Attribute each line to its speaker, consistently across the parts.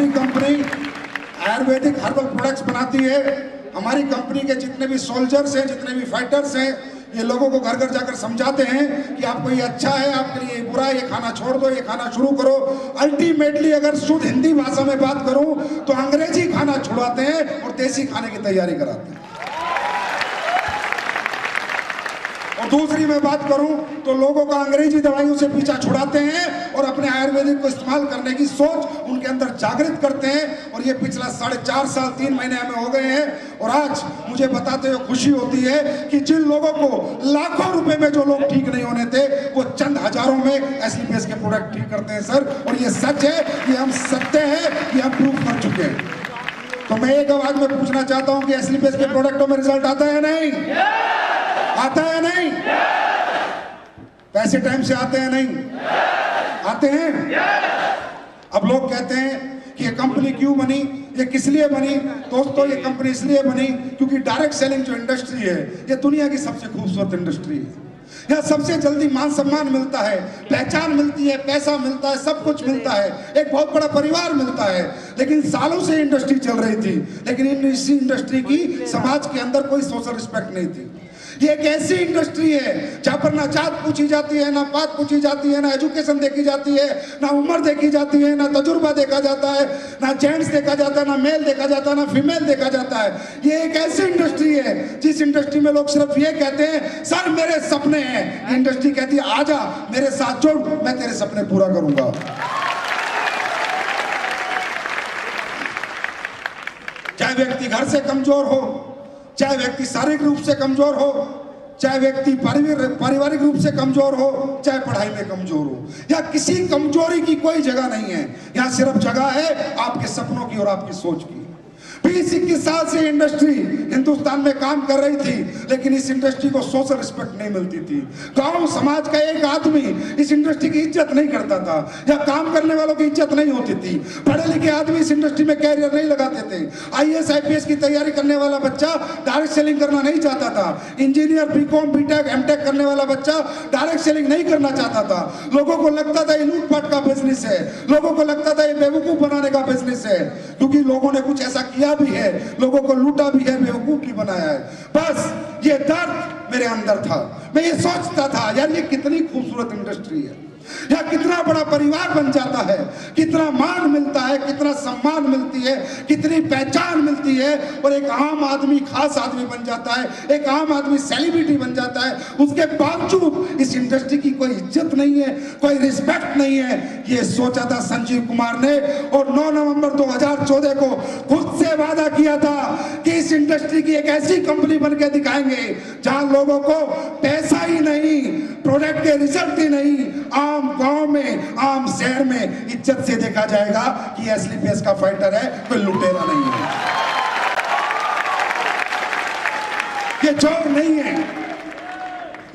Speaker 1: हमारी company Ayurvedic herbal products बनाती है। हमारी कंपनी के जितने भी सोल्जर्स हैं, जितने भी फाइटर्स हैं, ये लोगों को घर घर जाकर समझाते हैं कि आपको ये अच्छा है, आपके लिए बुरा है, ये खाना छोड़ दो, ये खाना शुरू करो। अल्टीमेटली अगर शुद्ध हिंदी भाषा में बात करूं तो अंग्रेजी खाना छुड़ाते हैं और देसी खाने की तैयारी कराते हैं। और दूसरी मैं बात करूं तो लोगों का अंग्रेजी दवाइयों से पीछा छुड़ाते हैं और अपने आयुर्वेदिक को इस्तेमाल करने की सोच उनके अंदर जागृत करते हैं। और ये पिछला 4.5 साल 3 महीने हमें हो गए हैं। और आज मुझे बताते हुए खुशी होती है कि जिन लोगों को लाखों रुपए में जो लोग ठीक नहीं होने थे, वो चंद हजारों में एसलीपीएस के प्रोडक्ट ठीक करते हैं सर। और ये सच है, ये हम सत्य है, ये हम प्रूफ कर चुके हैं। तो मैं एक आवाज में पूछना चाहता हूं कि एसलीपीएस के प्रोडक्टों में रिजल्ट आता है नहीं? आता है नहीं? पैसे टाइम से आते हैं नहीं? आते हैं? अब लोग कहते हैं कि ये कंपनी क्यों बनी, ये किस लिए बनी? दोस्तों, ये कंपनी इसलिए बनी क्योंकि डायरेक्ट सेलिंग जो इंडस्ट्री है, ये दुनिया की सबसे खूबसूरत इंडस्ट्री है। यहाँ सबसे जल्दी मान सम्मान मिलता है, पहचान मिलती है, पैसा मिलता है, सब कुछ मिलता है, एक बहुत बड़ा परिवार मिलता है। लेकिन सालों से इंडस्ट्री चल रही थी, लेकिन इसी इंडस्ट्री की समाज के अंदर कोई सोशल रिस्पेक्ट नहीं थी। ये एक ऐसी इंडस्ट्री है जहां पर ना जात पूछी जाती है, ना पात पूछी जाती है, ना एजुकेशन देखी जाती है, ना उम्र देखी जाती है, ना तजुर्बा देखा जाता है, ना जेंट्स देखा जाता है, ना मेल देखा जाता है, ना फीमेल देखा जाता है। ये एक ऐसी इंडस्ट्री है जिस इंडस्ट्री में लोग सिर्फ ये कहते हैं, सर मेरे सपने हैं। इंडस्ट्री कहती है, आजा मेरे साथ जुड़, मैं तेरे सपने पूरा करूंगा। चाहे व्यक्ति घर से कमजोर हो, चाहे व्यक्ति शारीरिक रूप से कमजोर हो, चाहे व्यक्ति पारिवारिक रूप से कमजोर हो, चाहे पढ़ाई में कमजोर हो, या किसी कमजोरी की कोई जगह नहीं है। यहाँ सिर्फ जगह है आपके सपनों की और आपकी सोच की। 20-21 साल से इंडस्ट्री हिंदुस्तान में काम कर रही थी, लेकिन इस इंडस्ट्री को सोशल रिस्पेक्ट नहीं मिलती थी। गांव समाज का एक आदमी इस इंडस्ट्री की इज्जत नहीं करता था, या काम करने वालों की इज्जत नहीं होती थी। पढ़े लिखे आदमी इस इंडस्ट्री में कैरियर नहीं लगाते थे। IAS IPS की तैयारी करने वाला बच्चा डायरेक्ट सेलिंग करना नहीं चाहता था। इंजीनियर BCom BTech MTech करने वाला बच्चा डायरेक्ट सेलिंग नहीं करना चाहता था। लोगों को लगता था ये लूटपाट का बिजनेस है, लोगों को लगता था ये बेवकूफ बनाने का बिजनेस है, क्योंकि लोगों ने कुछ ऐसा किया भी है, लोगों को लूटा भी है, बेवकूफ भी बनाया है। बस ये दर्द मेरे अंदर था। मैं ये सोचता था, यार ये कितनी खूबसूरत इंडस्ट्री है, यहाँ कितना बड़ा परिवार बन जाता है, कितना मान मिलता है, कितना सम्मान मिलती है, कितनी पहचान मिलती है, और एक आम आदमी खास आदमी बन जाता है, एक आम आदमी सेलिब्रिटी बन जाता है। उसके बावजूद इस इंडस्ट्री की कोई इज्जत नहीं है, कोई रिस्पेक्ट नहीं है। ये सोचा था संजीव कुमार ने, और 9 नवंबर 2014 को खुद से वादा किया था कि इस इंडस्ट्री की एक ऐसी कंपनी बन के दिखाएंगे जहां लोगों को पैसा ही नहीं, प्रोडक्ट के रिजल्ट ही नहीं, आम गांव में, आम शहर में इज्जत से देखा जाएगा कि एसलीपीएस का फाइटर है, कोई लुटेरा नहीं है, ये चोर नहीं है।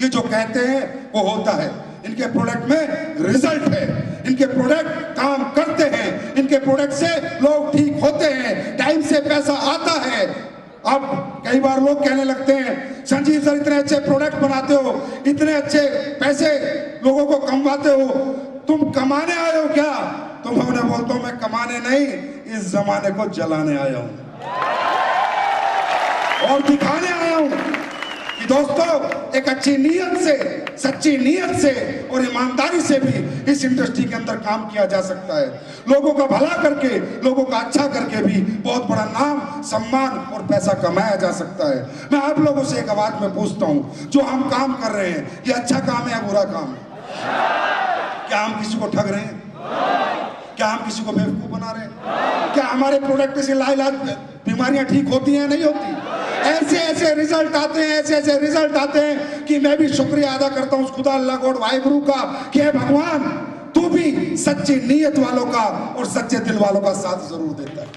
Speaker 1: ये जो कहते हैं वो होता है। इनके प्रोडक्ट में रिजल्ट है, इनके प्रोडक्ट काम करते हैं, इनके प्रोडक्ट से लोग ठीक होते हैं, टाइम से पैसा आता है। अब कई बार लोग कहने लगते हैं, संजीव सर इतने अच्छे प्रोडक्ट बनाते हो, इतने अच्छे पैसे लोगों को कमवाते हो, तुम कमाने आए हो क्या? तो मैं उन्हें बोलता हूं, मैं कमाने नहीं, इस जमाने को जलाने आया हूं और दिखाने आया हूं कि दोस्तों एक अच्छी नीयत से, सच्ची नीयत से और ईमानदारी से भी इस इंडस्ट्री के अंदर काम किया जा सकता है। लोगों का भला करके, लोगों का अच्छा करके भी बहुत बड़ा नाम, सम्मान और पैसा कमाया जा सकता है। मैं आप लोगों से एक आवाज में पूछता हूं, जो हम काम कर रहे हैं, ये अच्छा काम है या बुरा काम है? क्या हम किसी को ठग रहे हैं? क्या हम किसी को बेवकूफ बना रहे हैं? क्या हमारे प्रोडक्ट से लाइलाज बीमारियां ठीक होती हैं? नहीं होती। ऐसे ऐसे रिजल्ट आते हैं, ऐसे ऐसे रिजल्ट आते हैं कि मैं भी शुक्रिया अदा करता हूं उस खुदा अल्लाह गॉड वाहिगुरु का कि हे भगवान, तू भी सच्ची नीयत वालों का और सच्चे दिल वालों का साथ जरूर देता है।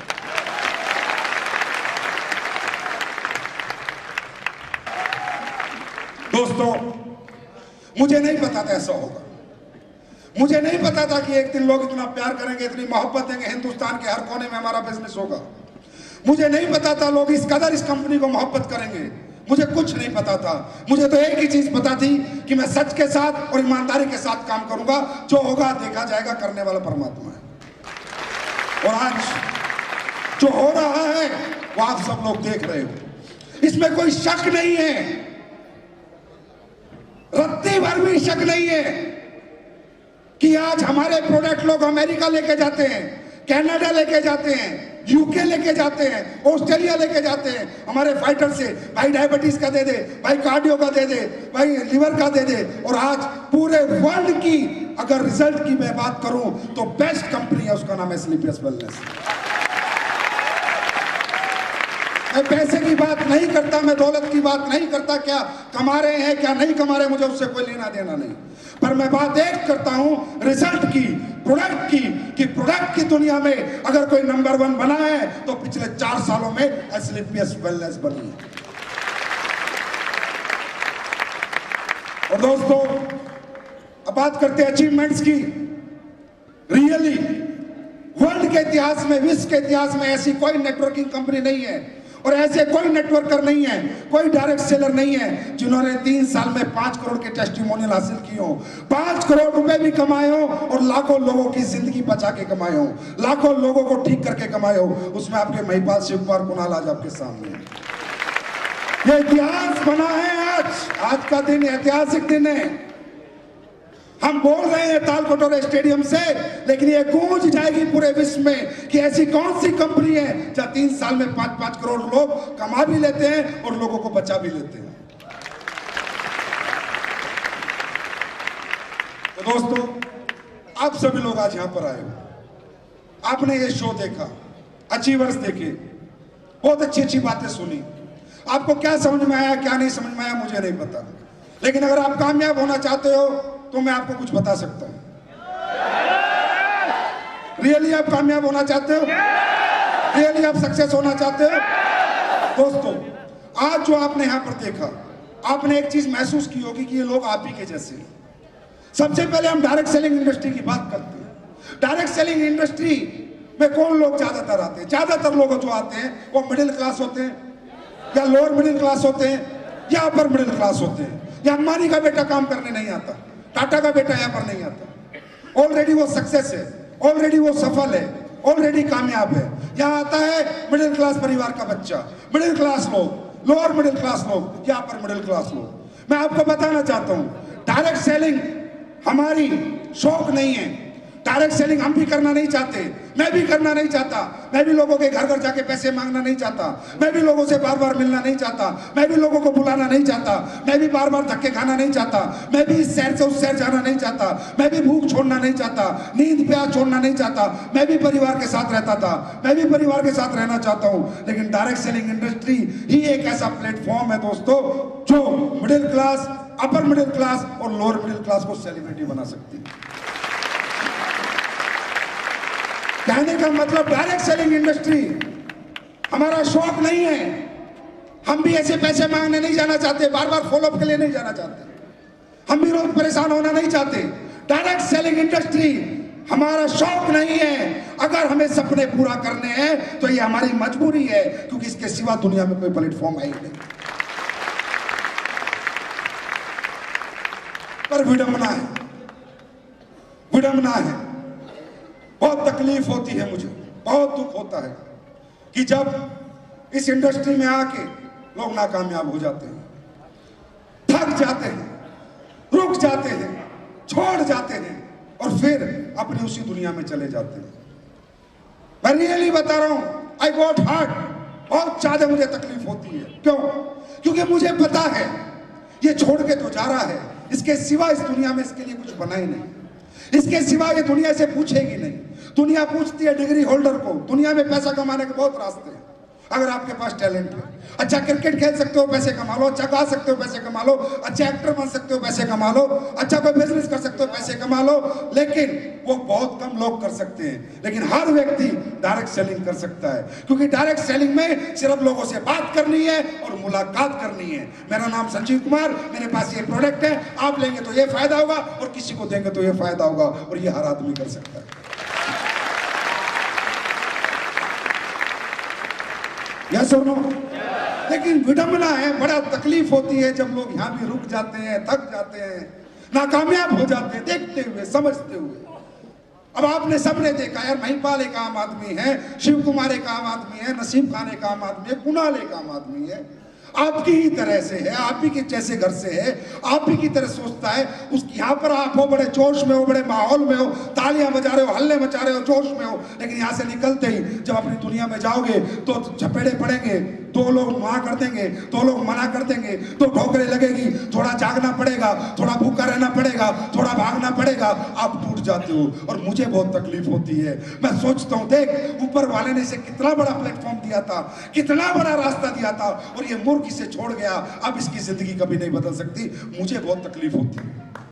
Speaker 1: दोस्तों, मुझे नहीं पता था ऐसा होगा। मुझे नहीं पता था कि एक दिन लोग इतना प्यार करेंगे, इतनी मोहब्बत देंगे, हिंदुस्तान के हर कोने में हमारा बिजनेस होगा। मुझे नहीं पता था लोग इस कदर इस कंपनी को मोहब्बत करेंगे। मुझे कुछ नहीं पता था। मुझे तो एक ही चीज पता थी कि मैं सच के साथ और ईमानदारी के साथ काम करूंगा। जो होगा देखा जाएगा, करने वाला परमात्मा है। और आज जो हो रहा है वो आप सब लोग देख रहे हो, इसमें कोई शक नहीं है, रत्ती भर भी शक नहीं है कि आज हमारे प्रोडक्ट लोग अमेरिका लेके जाते हैं, कनाडा लेके जाते हैं, यूके लेके जाते हैं, ऑस्ट्रेलिया लेके जाते हैं हमारे फाइटर से। भाई डायबिटीज का दे दे, भाई कार्डियो का दे दे, भाई लिवर का दे दे। और आज पूरे वर्ल्ड की अगर रिजल्ट की मैं बात करूं तो बेस्ट कंपनी है, उसका नाम है स्लीपियस वेलनेस। मैं पैसे की बात नहीं करता, मैं दौलत की बात नहीं करता, क्या कमा रहे हैं क्या नहीं कमा रहे, मुझे उससे कोई लेना देना नहीं। पर मैं बात एक करता हूं रिजल्ट की, प्रोडक्ट की, कि प्रोडक्ट की दुनिया में अगर कोई नंबर 1 बना है तो पिछले 4 सालों में एस्क्लेपियस वेलनेस बनी है। और दोस्तों अब बात करते हैं अचीवमेंट्स की। रियली वर्ल्ड के इतिहास में, विश्व के इतिहास में ऐसी कोई नेटवर्किंग कंपनी नहीं है और ऐसे कोई नेटवर्कर नहीं है, कोई डायरेक्ट सेलर नहीं है जिन्होंने 3 साल में 5 करोड़ के टेस्टिमोनियल हासिल किए हो, 5 करोड़ रुपए भी कमाए हो और लाखों लोगों की जिंदगी बचा के कमाए हो, लाखों लोगों को ठीक करके कमाए हो। उसमें आपके महिपाल, शिवकुमार, कुणाल आज आपके सामने है। ये इतिहास बना है। आज का दिन ऐतिहासिक दिन है। हम बोल रहे हैं ताल कटोरे स्टेडियम से, लेकिन ये गूंज जाएगी पूरे विश्व में कि ऐसी कौन सी कंपनी है जहां 3 साल में 5-5 करोड़ लोग कमा भी लेते हैं और लोगों को बचा भी लेते हैं। तो दोस्तों आप सभी लोग आज यहां पर आए हो, आपने ये शो देखा, अचीवर्स देखे, बहुत अच्छी अच्छी बातें सुनी। आपको क्या समझ में आया क्या नहीं समझ में आया मुझे नहीं पता, लेकिन अगर आप कामयाब होना चाहते हो तो मैं आपको कुछ बता सकता हूं। रियली आप कामयाब होना चाहते हो, रियली आप सक्सेस होना चाहते हो, दोस्तों आज जो आपने यहां पर देखा, आपने एक चीज महसूस की होगी कि ये लोग आप ही के जैसे हैं। सबसे पहले हम डायरेक्ट सेलिंग इंडस्ट्री की बात करते हैं। डायरेक्ट सेलिंग इंडस्ट्री में कौन लोग ज्यादातर आते हैं? ज्यादातर लोग जो आते हैं वो मिडिल क्लास होते हैं, या लोअर मिडिल क्लास होते हैं, या अपर मिडिल क्लास होते हैं। या अंबानी का बेटा काम करने नहीं आता, टाटा का बेटा यहाँ पर नहीं आता, ऑलरेडी वो सक्सेस है, ऑलरेडी वो सफल है, ऑलरेडी कामयाब है। यहाँ आता है मिडिल क्लास परिवार का बच्चा, मिडिल क्लास लोग, लोअर मिडिल क्लास लोग, या अपर मिडिल क्लास लोग। मैं आपको बताना चाहता हूँ डायरेक्ट सेलिंग हमारी शौक नहीं है। डायरेक्ट सेलिंग हम भी करना नहीं चाहते, मैं भी करना नहीं चाहता। मैं भी लोगों के घर घर जाके पैसे मांगना नहीं चाहता, मैं भी लोगों से बार बार मिलना नहीं चाहता, मैं भी लोगों को बुलाना नहीं चाहता, मैं भी बार बार धक्के खाना नहीं चाहता, मैं भी इस शहर से उस शहर जाना नहीं चाहता, मैं भी भूख छोड़ना नहीं चाहता, नींद प्यास छोड़ना नहीं चाहता। मैं भी परिवार के साथ रहता था, मैं भी परिवार के साथ रहना चाहता हूँ। लेकिन डायरेक्ट सेलिंग इंडस्ट्री ही एक ऐसा प्लेटफॉर्म है दोस्तों जो middle class, upper middle class और लोअर मिडिल क्लास को सेलिब्रिटी बना सकती है। कहने का मतलब डायरेक्ट सेलिंग इंडस्ट्री हमारा शौक नहीं है। हम भी ऐसे पैसे मांगने नहीं जाना चाहते, बार बार फॉलोअप के लिए नहीं जाना चाहते, हम भी रोज परेशान होना नहीं चाहते। डायरेक्ट सेलिंग इंडस्ट्री हमारा शौक नहीं है। अगर हमें सपने पूरा करने हैं तो ये हमारी मजबूरी है, क्योंकि इसके सिवा दुनिया में कोई प्लेटफॉर्म है ही नहीं। पर विडंबना है, विडंबना है, बहुत तकलीफ होती है, मुझे बहुत दुख होता है कि जब इस इंडस्ट्री में आके लोग नाकामयाब हो जाते हैं, थक जाते हैं, रुक जाते हैं, छोड़ जाते हैं और फिर अपनी उसी दुनिया में चले जाते हैं। मैं रियली बता रहा हूं, आई गॉट हार्ट, बहुत ज्यादा मुझे तकलीफ होती है। क्यों? क्योंकि मुझे पता है ये छोड़ के तो जा रहा है, इसके सिवा इस दुनिया में इसके लिए कुछ बना ही नहीं, इसके सिवा ये दुनिया से पूछेगी नहीं। दुनिया पूछती है डिग्री होल्डर को। दुनिया में पैसा कमाने के बहुत रास्ते हैं, अगर आपके पास टैलेंट है। अच्छा क्रिकेट खेल सकते हो, पैसे कमा लो, अच्छा गा सकते हो, पैसे कमा लो, अच्छा एक्टर बन सकते हो, पैसे कमा लो, अच्छा कोई बिजनेस कर सकते हो, पैसे कमा लो। लेकिन वो बहुत कम लोग कर सकते हैं। लेकिन हर व्यक्ति डायरेक्ट सेलिंग कर सकता है, क्योंकि डायरेक्ट सेलिंग में सिर्फ लोगों से बात करनी है और मुलाकात करनी है। मेरा नाम संजीव कुमार, मेरे पास ये प्रोडक्ट है, आप लेंगे तो ये फायदा होगा और किसी को देंगे तो ये फायदा होगा, और ये हर आदमी कर सकता है। यस और नो? लेकिन विडंबना है, बड़ा तकलीफ होती है जब लोग यहाँ भी रुक जाते हैं, थक जाते हैं, नाकामयाब हो जाते हैं, देखते हुए, समझते हुए। अब आपने सबने देखा यार, महिपाल एक आम आदमी है, शिव कुमार एक आम आदमी है, नसीम खान एक आम आदमी है, कुणाल एक आम आदमी है, आपकी ही तरह से है, आप ही के जैसे घर से है, आप ही की तरह सोचता है। उस यहाँ पर आप हो, बड़े जोश में हो, बड़े माहौल में हो, तालियां बजा रहे हो, हल्ले मचा रहे हो, जोश में हो, लेकिन यहाँ से निकलते ही जब अपनी दुनिया में जाओगे तो झपेड़े पड़ेंगे, दो लोग वहां कर देंगे, दो लोग मना कर देंगे, तो ठोकरें लगेगी, थोड़ा जागना पड़ेगा, थोड़ा भूखा रहना पड़ेगा, थोड़ा भागना पड़ेगा, आप टूट जाते हो और मुझे बहुत तकलीफ होती है। मैं सोचता हूँ देख, ऊपर वाले ने इसे कितना बड़ा प्लेटफॉर्म दिया था, कितना बड़ा रास्ता दिया था, और ये मूर्ख इसे छोड़ गया। अब इसकी जिंदगी कभी नहीं बदल सकती। मुझे बहुत तकलीफ होती है।